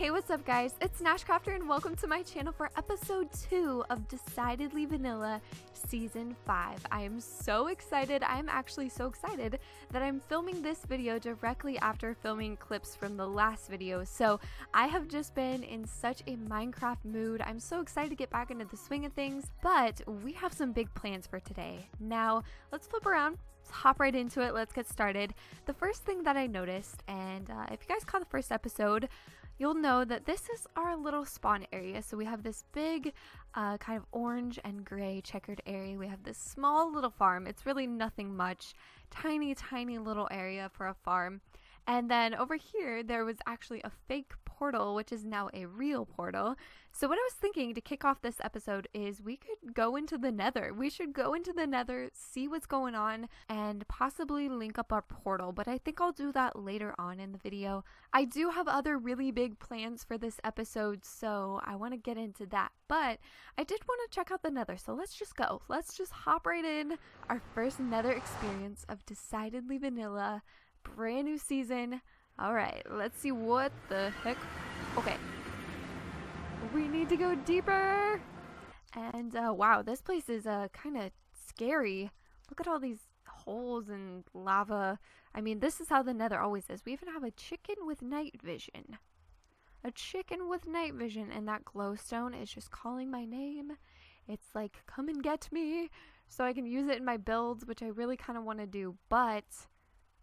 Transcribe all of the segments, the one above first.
Hey, what's up guys? It's NashCrafter and welcome to my channel for episode 2 of Decidedly Vanilla Season 5. I am so excited. I'm actually so excited that I'm filming this video directly after filming clips from the last video. So I have just been in such a Minecraft mood. I'm so excited to get back into the swing of things, but we have some big plans for today. Now, let's flip around. Let's hop right into it. Let's get started. The first thing that I noticed, and if you guys caught the first episode, you'll know that this is our little spawn area. So we have this big kind of orange and gray checkered area. We have this small little farm. It's really nothing much. Tiny little area for a farm. And then over here, there was actually a fake portal, which is now a real portal. So what I was thinking to kick off this episode is we could go into the nether. We should go into the nether, see what's going on, and possibly link up our portal. But I think I'll do that later on in the video. I do have other really big plans for this episode, so I want to get into that. But I did want to check out the nether, so let's just go. Let's just hop right in. Our first nether experience of Decidedly Vanilla. Brand new season. Alright, let's see what the heck. Okay. We need to go deeper. And wow, this place is kind of scary. Look at all these holes and lava. I mean, this is how the nether always is. We even have a chicken with night vision. A chicken with night vision, and that glowstone is just calling my name. It's like, come and get me, so I can use it in my builds, which I really kind of want to do, but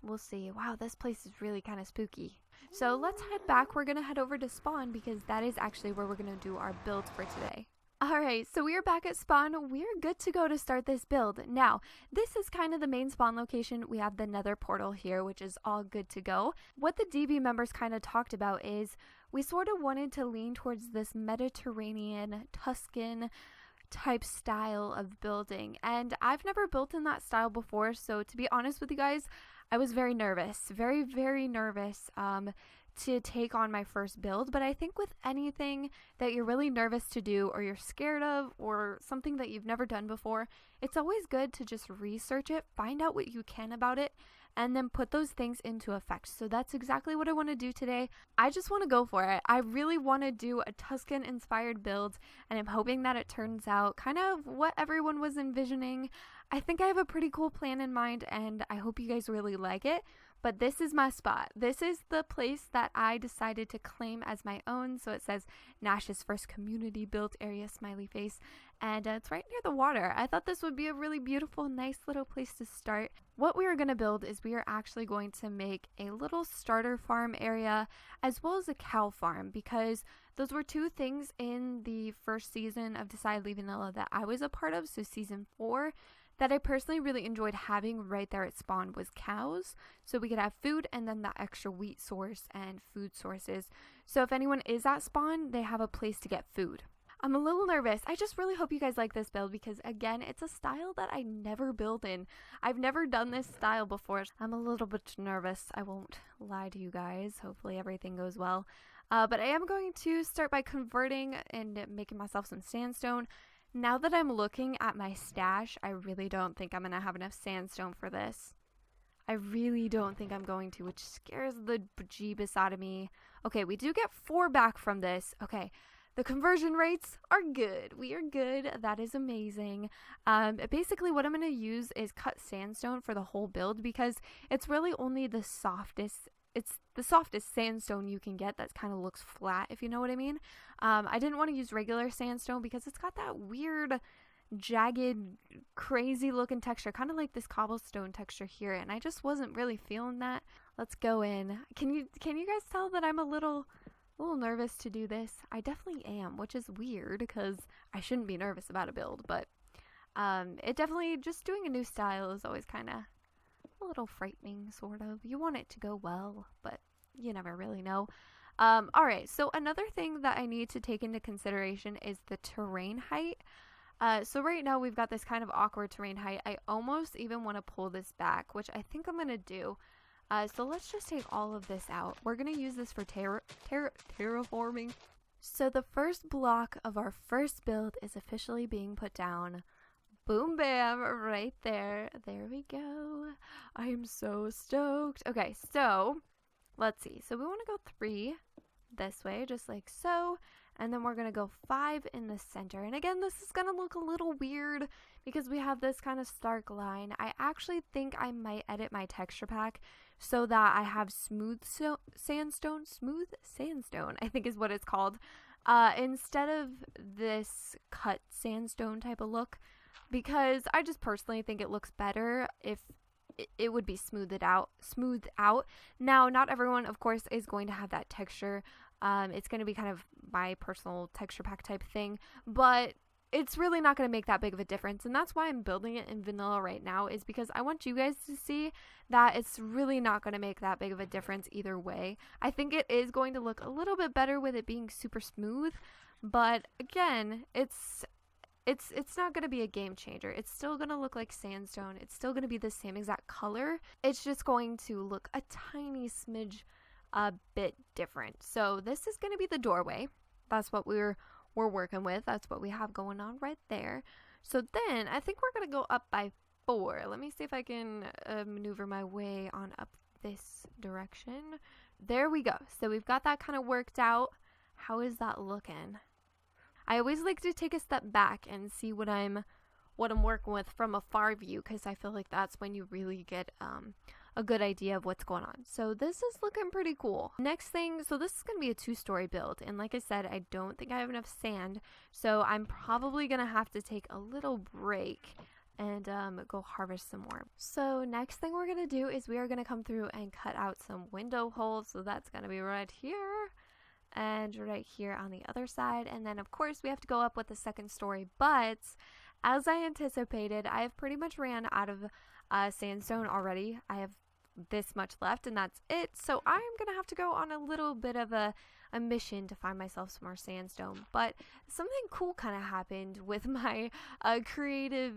we'll see. Wow, this place is really kind of spooky. So let's head back. We're going to head over to spawn because that is actually where we're going to do our build for today. Alright, so we are back at spawn. We're good to go to start this build. Now, this is kind of the main spawn location. We have the nether portal here, which is all good to go. What the DB members kind of talked about is we sort of wanted to lean towards this Mediterranean, Tuscan type style of building. And I've never built in that style before, so to be honest with you guys, I was very nervous, very nervous to take on my first build. But I think with anything that you're really nervous to do or you're scared of or something that you've never done before, it's always good to just research it, find out what you can about it, and then put those things into effect. So that's exactly what I want to do today. I just want to go for it. I really want to do a Tuscan inspired build, and I'm hoping that it turns out kind of what everyone was envisioning. I think I have a pretty cool plan in mind, and I hope you guys really like it. But this is my spot. This is the place that I decided to claim as my own. So it says Nash's first community built area, smiley face. And it's right near the water. I thought this would be a really beautiful, nice little place to start. What we are going to build is we are actually going to make a little starter farm area as well as a cow farm, because those were two things in the first season of Decidedly Vanilla that I was a part of, so season 4, that I personally really enjoyed having right there at spawn was cows, so we could have food and then that extra wheat source and food sources. So if anyone is at spawn, they have a place to get food. I'm a little nervous. I just really hope you guys like this build because, again, it's a style that I never built in. I've never done this style before. I'm a little bit nervous. I won't lie to you guys. Hopefully everything goes well. But I am going to start by converting and making myself some sandstone. Now that I'm looking at my stash, I really don't think I'm going to have enough sandstone for this. I really don't think I'm going to, which scares the bejeebus out of me. Okay, we do get 4 back from this. Okay. The conversion rates are good. We are good. That is amazing. Basically, what I'm going to use is cut sandstone for the whole build because it's really only the softest. It's the softest sandstone you can get that kind of looks flat, if you know what I mean. I didn't want to use regular sandstone because it's got that weird, jagged, crazy looking texture, kind of like this cobblestone texture here, and I just wasn't really feeling that. Let's go in. Can you guys tell that I'm a little nervous to do this? I definitely am, which is weird because I shouldn't be nervous about a build, but it definitely, just doing a new style is always kind of a little frightening, sort of. You want it to go well, but you never really know. Alright, so another thing that I need to take into consideration is the terrain height. So right now we've got this kind of awkward terrain height. I almost even want to pull this back, which I think I'm going to do. So let's just take all of this out. We're going to use this for terraforming. So the first block of our first build is officially being put down. Boom, bam, right there. There we go. I am so stoked. Okay, so let's see. So we want to go 3, this way, just like so. And then we're going to go 5 in the center. And again, this is going to look a little weird because we have this kind of stark line. I actually think I might edit my texture pack so that I have smooth sandstone, I think is what it's called, instead of this cut sandstone type of look, because I just personally think it looks better if it would be smoothed out. Now, not everyone, of course, is going to have that texture. It's going to be kind of my personal texture pack type thing, but it's really not going to make that big of a difference. And that's why I'm building it in vanilla right now, is because I want you guys to see that it's really not going to make that big of a difference either way. I think it is going to look a little bit better with it being super smooth, but again, it's not going to be a game changer. It's still going to look like sandstone. It's still going to be the same exact color. It's just going to look a tiny smidge a bit different. So this is going to be the doorway. That's what we're working with. That's what we have going on right there. So then I think we're going to go up by 4. Let me see if I can maneuver my way on up this direction. There we go. So we've got that kind of worked out. How is that looking? I always like to take a step back and see what I'm working with from a far view, because I feel like that's when you really get a good idea of what's going on. So this is looking pretty cool. Next thing, so this is going to be a 2-story build, and like I said, I don't think I have enough sand, so I'm probably going to have to take a little break and go harvest some more. So next thing we're going to do is we are going to come through and cut out some window holes. So that's going to be right here and right here on the other side, and then of course we have to go up with the 2nd story. But as I anticipated, I have pretty much ran out of sandstone already. I have this much left and that's it, so I'm gonna have to go on a little bit of a mission to find myself some more sandstone. But something cool kind of happened with my creative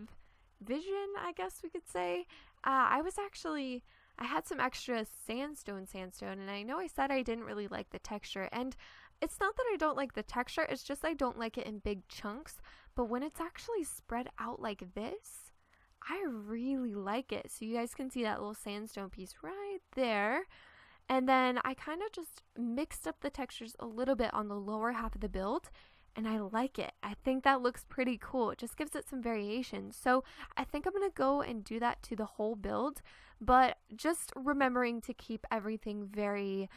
vision, I guess we could say. I had some extra sandstone, and I know I said I didn't really like the texture, and it's not that I don't like the texture, it's just I don't like it in big chunks. But when it's actually spread out like this, I really like it. So you guys can see that little sandstone piece right there. And then I kind of just mixed up the textures a little bit on the lower half of the build, and I like it. I think that looks pretty cool. It just gives it some variation. So I think I'm going to go and do that to the whole build, but just remembering to keep everything very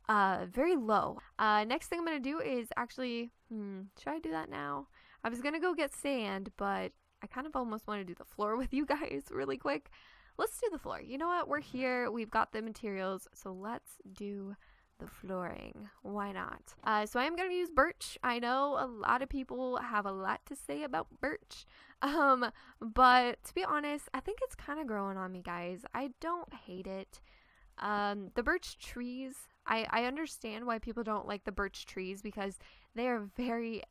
low. Next thing I'm going to do is actually, should I do that now? I was going to go get sand, but I kind of almost want to do the floor with you guys really quick. Let's do the floor. You know what? We're here. We've got the materials, so let's do the flooring. Why not? So I am going to use birch. I know a lot of people have a lot to say about birch, but to be honest, I think it's kind of growing on me, guys. I don't hate it. The birch trees, I understand why people don't like the birch trees, because they are very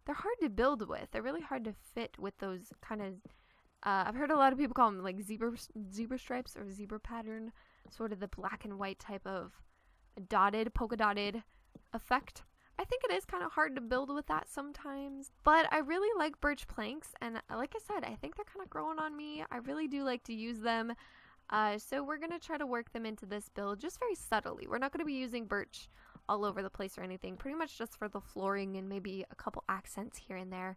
they're hard to build with. They're really hard to fit with those kind of I've heard a lot of people call them like zebra stripes or zebra pattern, sort of the black and white type of polka dotted effect. I think it is kind of hard to build with that sometimes, but I really like birch planks, and like I said, I think they're kind of growing on me. I really do like to use them, so we're going to try to work them into this build just very subtly. We're not going to be using birch all over the place or anything, pretty much just for the flooring and maybe a couple accents here and there.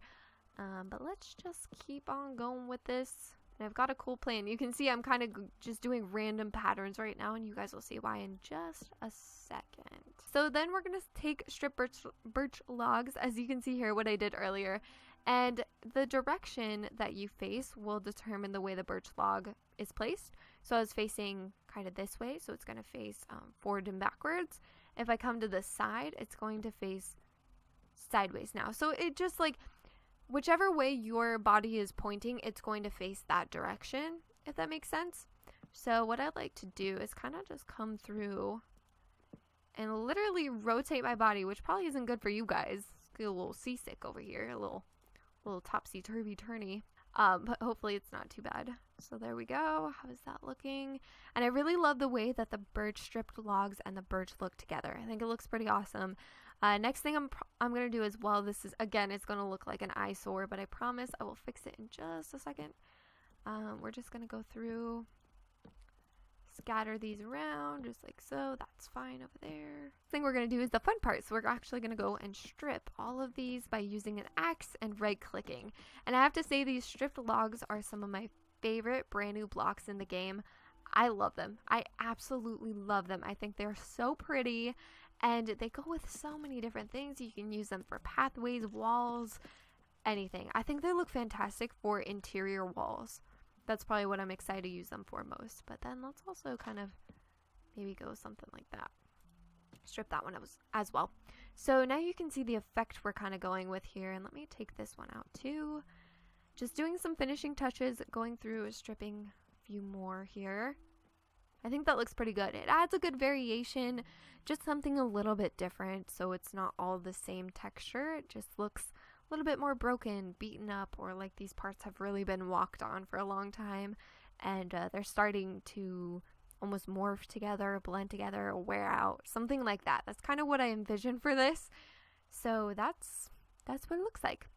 But let's just keep on going with this. And I've got a cool plan. You can see I'm kind of just doing random patterns right now, and you guys will see why in just a second. So then we're going to take strip birch logs, as you can see here what I did earlier, and the direction that you face will determine the way the birch log is placed. So I was facing kind of this way, so it's going to face forward and backwards. If I come to the side, it's going to face sideways now. So it just like, whichever way your body is pointing, it's going to face that direction, if that makes sense. So what I'd like to do is kind of just come through and literally rotate my body, which probably isn't good for you guys. Get a little seasick over here, a little topsy-turvy-turny. But hopefully it's not too bad. So there we go. How is that looking? And I really love the way that the birch stripped logs and the birch look together. I think it looks pretty awesome. Next thing I'm going to do as well, this is, again, it's going to look like an eyesore, but I promise I will fix it in just a second. We're just going to go through scatter these around just like so. That's fine over there. Thing we're going to do is the fun part. So we're actually going to go and strip all of these by using an axe and right clicking. And I have to say these stripped logs are some of my favorite brand new blocks in the game. I love them. I absolutely love them. I think they're so pretty and they go with so many different things. You can use them for pathways, walls, anything. I think they look fantastic for interior walls. That's probably what I'm excited to use them for most. But then let's also kind of maybe go something like that. Strip that one as well. So now you can see the effect we're kind of going with here. And let me take this one out too. Just doing some finishing touches, going through, stripping a few more here. I think that looks pretty good. It adds a good variation, just something a little bit different. So it's not all the same texture. It just looks a little bit more broken, beaten up, or like these parts have really been walked on for a long time and they're starting to almost morph together, blend together, or wear out, something like that. That's kind of what I envision for this. So that's what it looks like.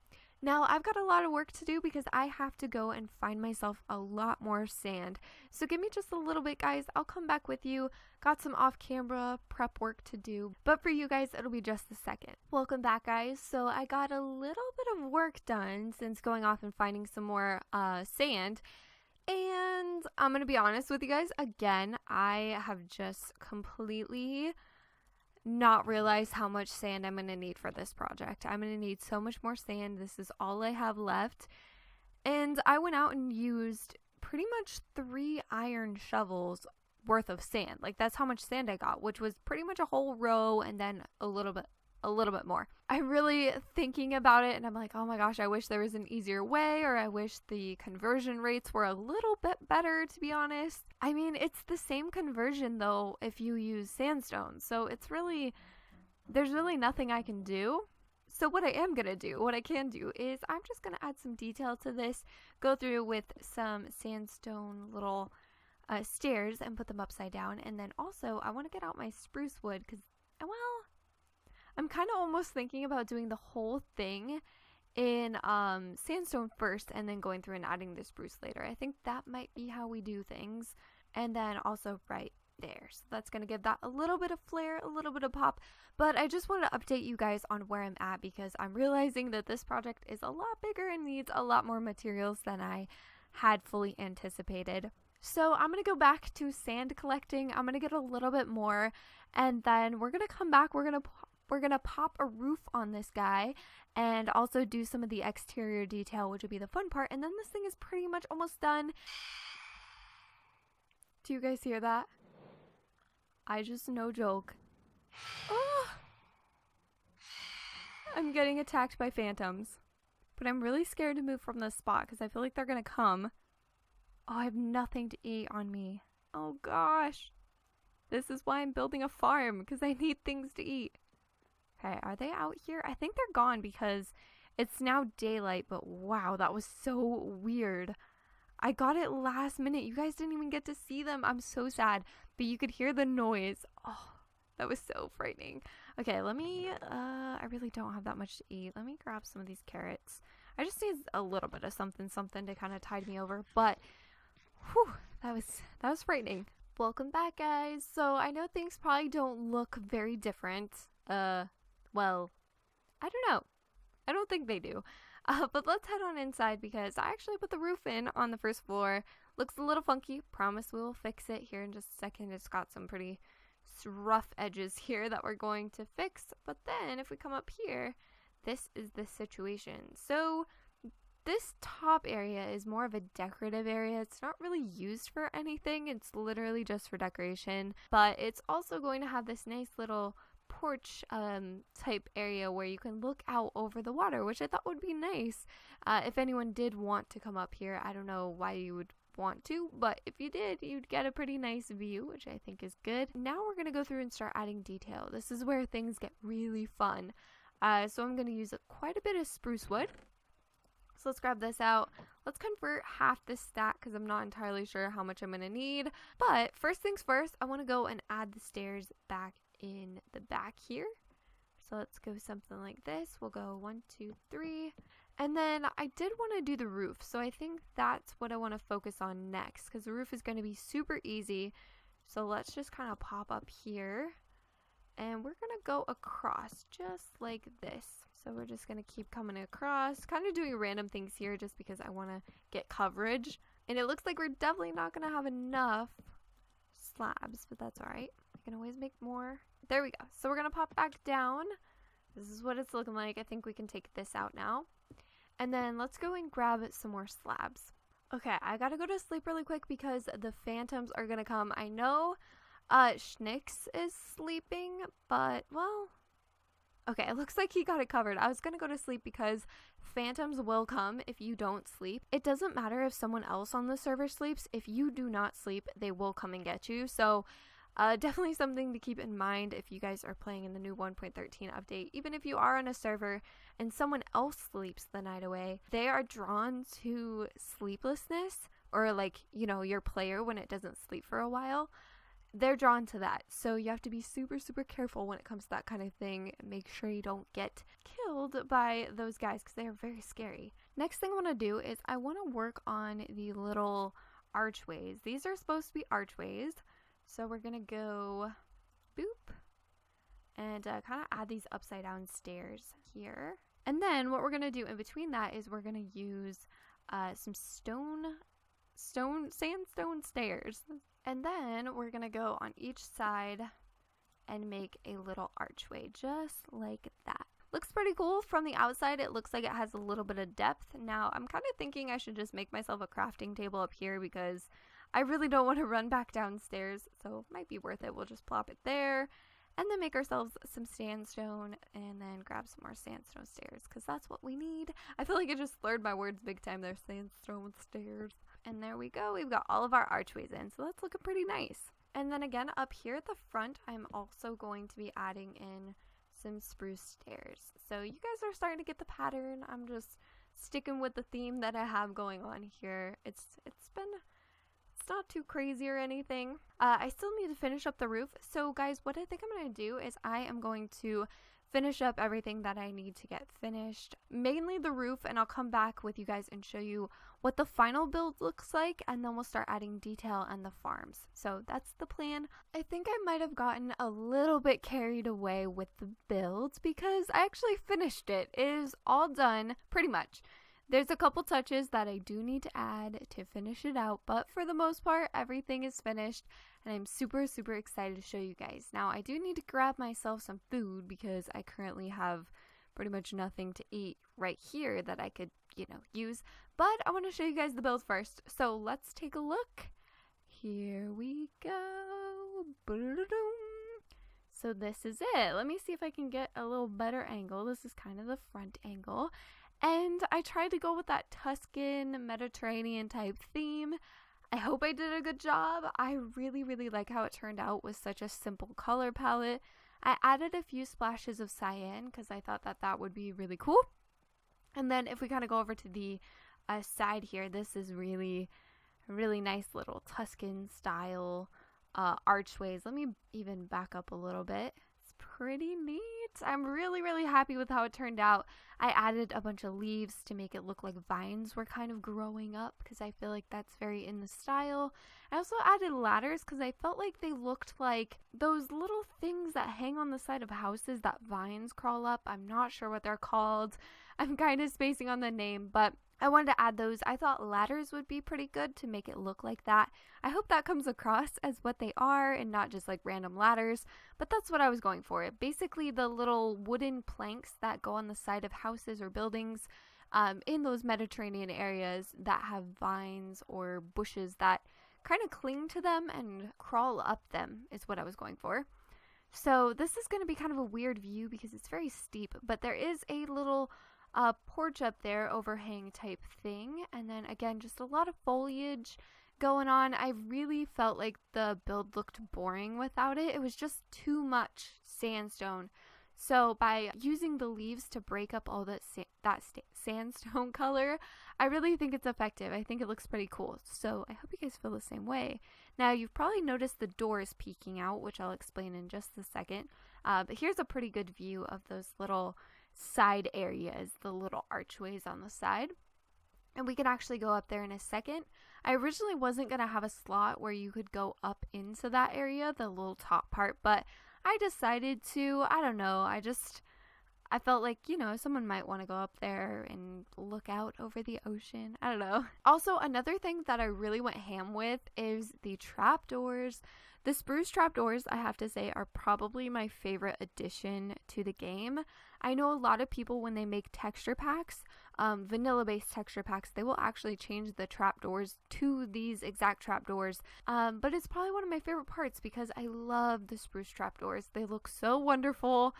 Now I've got a lot of work to do because I have to go and find myself a lot more sand. So give me just a little bit, guys. I'll come back with you. Got some off-camera prep work to do, but for you guys, it'll be just a second. Welcome back, guys. So I got a little bit of work done since going off and finding some more sand. And I'm going to be honest with you guys. Again, I have just completely not realize how much sand I'm going to need for this project. I'm going to need so much more sand. This is all I have left. And I went out and used pretty much 3 iron shovels worth of sand. Like that's how much sand I got, which was pretty much a whole row and then a little bit more. I'm really thinking about it and I'm like, oh my gosh, I wish there was an easier way, or I wish the conversion rates were a little bit better, to be honest. I mean, it's the same conversion though if you use sandstone. So there's really nothing I can do. So what I can do is I'm just going to add some detail to this, go through with some sandstone little stairs and put them upside down. And then also I want to get out my spruce wood because, well, I'm kind of almost thinking about doing the whole thing in sandstone first and then going through and adding the spruce later. I think that might be how we do things. And then also right there. So that's going to give that a little bit of flair, a little bit of pop. But I just wanted to update you guys on where I'm at because I'm realizing that this project is a lot bigger and needs a lot more materials than I had fully anticipated. So I'm going to go back to sand collecting. I'm going to get a little bit more and then we're going to come back. We're going to pop a roof on this guy and also do some of the exterior detail, which would be the fun part. And then this thing is pretty much almost done. Do you guys hear that? I just, no joke. Oh! I'm getting attacked by phantoms. But I'm really scared to move from this spot because I feel like they're going to come. Oh, I have nothing to eat on me. Oh gosh. This is why I'm building a farm, because I need things to eat. Okay, are they out here? I think they're gone because it's now daylight, but wow, that was so weird. I got it last minute. You guys didn't even get to see them. I'm so sad, but you could hear the noise. Oh, that was so frightening. Okay, let me, I really don't have that much to eat. Let me grab some of these carrots. I just need a little bit of something to kind of tide me over, but whew, that was frightening. Welcome back, guys. So I know things probably don't look very different. Well, I don't know. I don't think they do. But let's head on inside because I actually put the roof in on the first floor. Looks a little funky. Promise we will fix it here in just a second. It's got some pretty rough edges here that we're going to fix. But then if we come up here, this is the situation. So this top area is more of a decorative area. It's not really used for anything. It's literally just for decoration. But it's also going to have this nice little porch type area where you can look out over the water, which I thought would be nice if anyone did want to come up here. I don't know why you would want to, but if you did, you'd get a pretty nice view, which I think is good. Now we're going to go through and start adding detail. This is where things get really fun. So I'm going to use quite a bit of spruce wood. So let's grab this out. Let's convert half this stack because I'm not entirely sure how much I'm going to need. But first things first, I want to go and add the stairs back in the back here. So let's go something like this. We'll go 1, 2, 3. And then I did want to do the roof. So I think that's what I want to focus on next because the roof is going to be super easy. So let's just kind of pop up here, and we're gonna go across just like this. So we're just gonna keep coming across, kind of doing random things here just because I want to get coverage. And it looks like we're definitely not gonna have enough slabs, but that's all right. We can always make more. There we go. So we're gonna pop back down. This is what it's looking like. I think we can take this out now. And then let's go and grab some more slabs. Okay, I gotta go to sleep really quick because the phantoms are gonna come. I know Schnicks is sleeping, but, well, okay, it looks like he got it covered. I was gonna go to sleep because phantoms will come if you don't sleep. It doesn't matter if someone else on the server sleeps. If you do not sleep, they will come and get you. So definitely something to keep in mind if you guys are playing in the new 1.13 update. Even if you are on a server and someone else sleeps the night away, they are drawn to sleeplessness, or like, you know, your player when it doesn't sleep for a while. They're drawn to that. So you have to be super, super careful when it comes to that kind of thing. Make sure you don't get killed by those guys because they are very scary. Next thing I want to do is I want to work on the little archways. These are supposed to be archways. So we're going to go boop and kind of add these upside down stairs here. And then what we're going to do in between that is we're going to use some sandstone stairs. And then we're going to go on each side and make a little archway just like that. Looks pretty cool. From the outside, it looks like it has a little bit of depth. Now, I'm kind of thinking I should just make myself a crafting table up here because I really don't want to run back downstairs, so it might be worth it. We'll just plop it there and then make ourselves some sandstone and then grab some more sandstone stairs because that's what we need. I feel like I just slurred my words big time there. Sandstone stairs. And there we go. We've got all of our archways in, so that's looking pretty nice. And then again, up here at the front, I'm also going to be adding in some spruce stairs. So you guys are starting to get the pattern. I'm just sticking with the theme that I have going on here. It's not too crazy or anything. I still need to finish up the roof. So guys, what I think I'm going to do is I am going to finish up everything that I need to get finished. Mainly the roof, and I'll come back with you guys and show you what the final build looks like, and then we'll start adding detail and the farms. So that's the plan. I think I might have gotten a little bit carried away with the builds because I actually finished it. It is all done, pretty much. There's a couple touches that I do need to add to finish it out, but for the most part, everything is finished, and I'm super, super excited to show you guys. Now, I do need to grab myself some food because I currently have pretty much nothing to eat right here that I could, use, but I want to show you guys the build first. So let's take a look. Here we go. So this is it. Let me see if I can get a little better angle. This is kind of the front angle. And I tried to go with that Tuscan Mediterranean type theme. I hope I did a good job. I really, really like how it turned out with such a simple color palette. I added a few splashes of cyan because I thought that that would be really cool. And then if we kind of go over to the side here, this is really, really nice little Tuscan style archways. Let me even back up a little bit. Pretty neat. I'm really, really happy with how it turned out. I added a bunch of leaves to make it look like vines were kind of growing up because I feel like that's very in the style. I also added ladders because I felt like they looked like those little things that hang on the side of houses that vines crawl up. I'm not sure what they're called. I'm kind of spacing on the name, but I wanted to add those. I thought ladders would be pretty good to make it look like that. I hope that comes across as what they are and not just like random ladders, but that's what I was going for. Basically the little wooden planks that go on the side of houses or buildings in those Mediterranean areas that have vines or bushes that kind of cling to them and crawl up them is what I was going for. So this is going to be kind of a weird view because it's very steep, but there is a little porch up there, overhang type thing, and then again just a lot of foliage going on. I really felt like the build looked boring without it. It was just too much sandstone. So by using the leaves to break up all that sandstone color, I really think it's effective. I think it looks pretty cool. So I hope you guys feel the same way. Now you've probably noticed the doors peeking out, which I'll explain in just a second. But here's a pretty good view of those little side areas, the little archways on the side. and we can actually go up there in a second. I originally wasn't going to have a slot where you could go up into that area, the little top part, but I decided to. I don't know, I felt like, someone might want to go up there and look out over the ocean. I don't know. Also, another thing that I really went ham with is the trapdoors. The spruce trapdoors, I have to say, are probably my favorite addition to the game. I know a lot of people, when they make texture packs, vanilla-based texture packs, they will actually change the trapdoors to these exact trapdoors. But it's probably one of my favorite parts because I love the spruce trapdoors. They look so wonderful.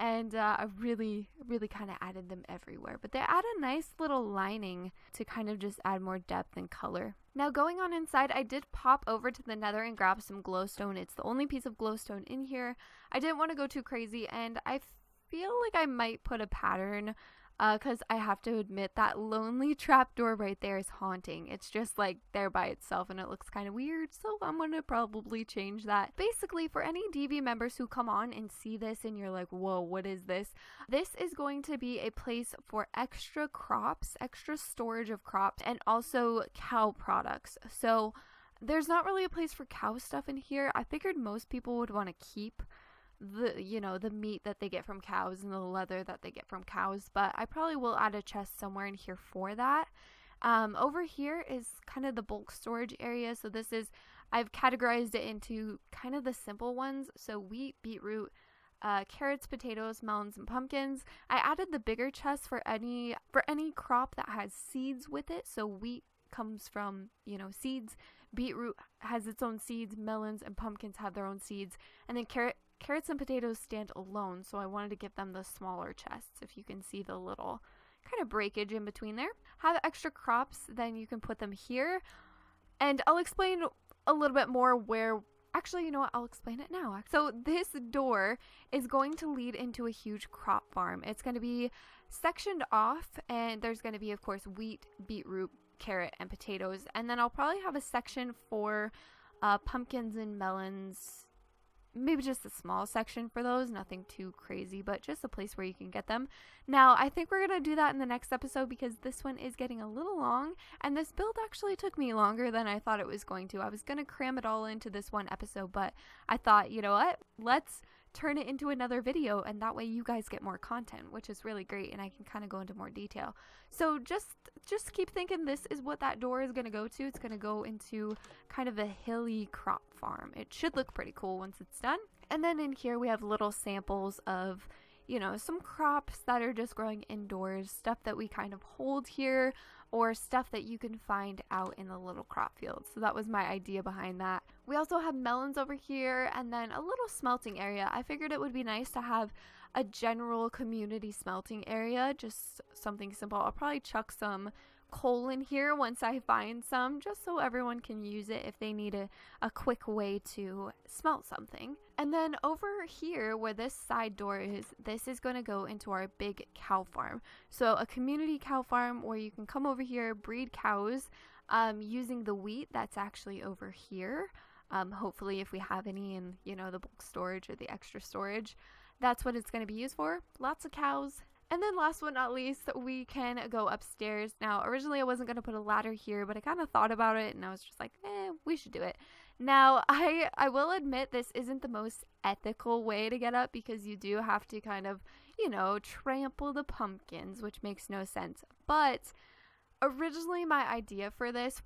And I really, really kind of added them everywhere. But they add a nice little lining to kind of just add more depth and color. Now, going on inside, I did pop over to the nether and grab some glowstone. It's the only piece of glowstone in here. I didn't want to go too crazy, and I feel like I might put a pattern because I have to admit that lonely trapdoor right there is haunting. It's just like there by itself and it looks kind of weird, so I'm going to probably change that. Basically, for any DV members who come on and see this and you're like, whoa, what is this? This is going to be a place for extra crops, extra storage of crops, and also cow products. So there's not really a place for cow stuff in here. I figured most people would want to keep the meat that they get from cows and the leather that they get from cows, but I probably will add a chest somewhere in here for that. Over here is kind of the bulk storage area. So I've categorized it into kind of the simple ones. So wheat, beetroot, carrots, potatoes, melons, and pumpkins. I added the bigger chest for any crop that has seeds with it. So wheat comes from, seeds. Beetroot has its own seeds. Melons and pumpkins have their own seeds. And then carrots and potatoes stand alone, so I wanted to give them the smaller chests. If you can see the little kind of breakage in between there. Have extra crops, then you can put them here. And I'll explain a little bit more where... Actually, you know what? I'll explain it now. So this door is going to lead into a huge crop farm. It's going to be sectioned off, and there's going to be, of course, wheat, beetroot, carrot, and potatoes. And then I'll probably have a section for pumpkins and melons. Maybe just a small section for those, nothing too crazy, but just a place where you can get them. Now, I think we're going to do that in the next episode because this one is getting a little long, and this build actually took me longer than I thought it was going to. I was going to cram it all into this one episode, but I thought, you know what? Let's turn it into another video, and that way you guys get more content, which is really great, and I can kind of go into more detail. So just keep thinking this is what that door is going to go to. It's going to go into kind of a hilly crop farm. It should look pretty cool once it's done. And then in here we have little samples of, some crops that are just growing indoors, stuff that we kind of hold here, or stuff that you can find out in the little crop fields. So that was my idea behind that. We also have melons over here, and then a little smelting area. I figured it would be nice to have a general community smelting area, just something simple. I'll probably chuck some coal in here once I find some, just so everyone can use it if they need a quick way to smelt something. And then over here where this side door is, this is going to go into our big cow farm. So a community cow farm where you can come over here, breed cows using the wheat that's actually over here. Hopefully if we have any in, the bulk storage or the extra storage, that's what it's going to be used for. Lots of cows. And then last but not least, we can go upstairs. Now, originally I wasn't going to put a ladder here, but I kind of thought about it and I was just like, we should do it. Now, I will admit this isn't the most ethical way to get up because you do have to kind of, trample the pumpkins, which makes no sense. But originally my idea for this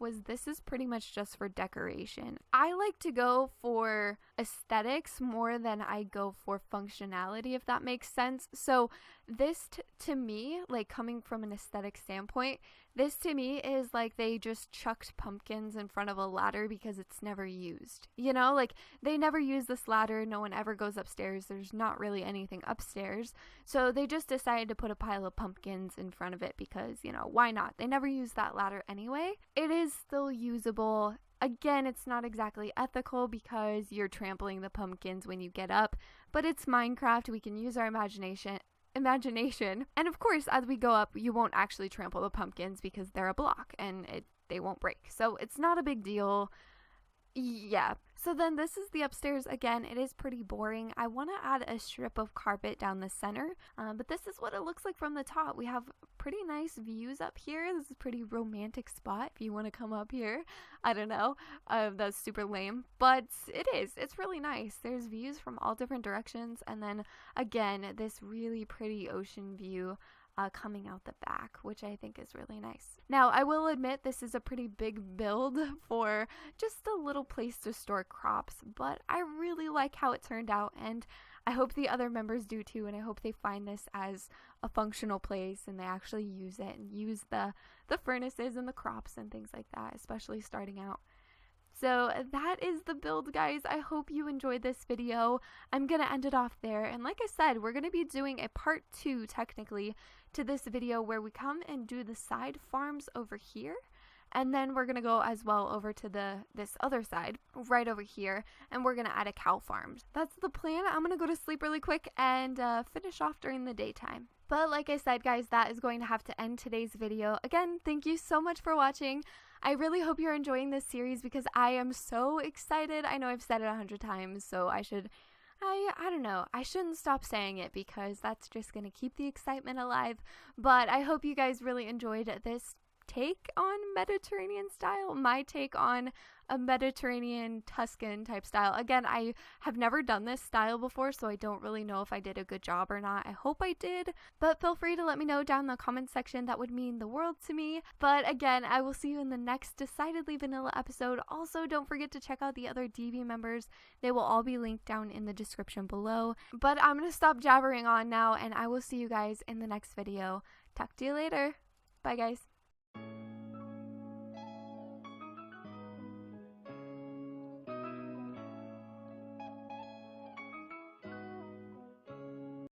is pretty much just for decoration. I like to go for aesthetics more than I go for functionality, if that makes sense. So this to me, like coming from an aesthetic standpoint, this to me is like they just chucked pumpkins in front of a ladder because it's never used. Like they never use this ladder. No one ever goes upstairs. There's not really anything upstairs. So they just decided to put a pile of pumpkins in front of it because, why not? They never use that ladder anyway. It is still usable. Again, it's not exactly ethical because you're trampling the pumpkins when you get up, but it's Minecraft. We can use our imagination. And of course, as we go up, you won't actually trample the pumpkins because they're a block and they won't break. So it's not a big deal. Yeah. So then this is the upstairs. Again, it is pretty boring. I want to add a strip of carpet down the center, but this is what it looks like from the top. We have pretty nice views up here. This is a pretty romantic spot if you want to come up here. I don't know. That's super lame, but it is. It's really nice. There's views from all different directions, and then again, this really pretty ocean view coming out the back, which I think is really nice. Now, I will admit this is a pretty big build for just a little place to store crops, but I really like how it turned out, and I hope the other members do too, and I hope they find this as a functional place and they actually use it and use the furnaces and the crops and things like that, especially starting out. So that is the build, guys. I hope you enjoyed this video. I'm going to end it off there. And like I said, we're going to be doing a part 2, technically, to this video where we come and do the side farms over here. And then we're going to go as well over to this other side, right over here, and we're going to add a cow farm. That's the plan. I'm going to go to sleep really quick and finish off during the daytime. But like I said, guys, that is going to have to end today's video. Again, thank you so much for watching. I really hope you're enjoying this series because I am so excited. I know I've said it 100 times, so I don't know. I shouldn't stop saying it because that's just going to keep the excitement alive. But I hope you guys really enjoyed this take on Mediterranean style, my take on a Mediterranean Tuscan type style. Again, I have never done this style before, so I don't really know if I did a good job or not. I hope I did, but feel free to let me know down in the comment section. That would mean the world to me. But again, I will see you in the next Decidedly Vanilla episode. Also, don't forget to check out the other DV members. They will all be linked down in the description below. But I'm going to stop jabbering on now, and I will see you guys in the next video. Talk to you later. Bye, guys.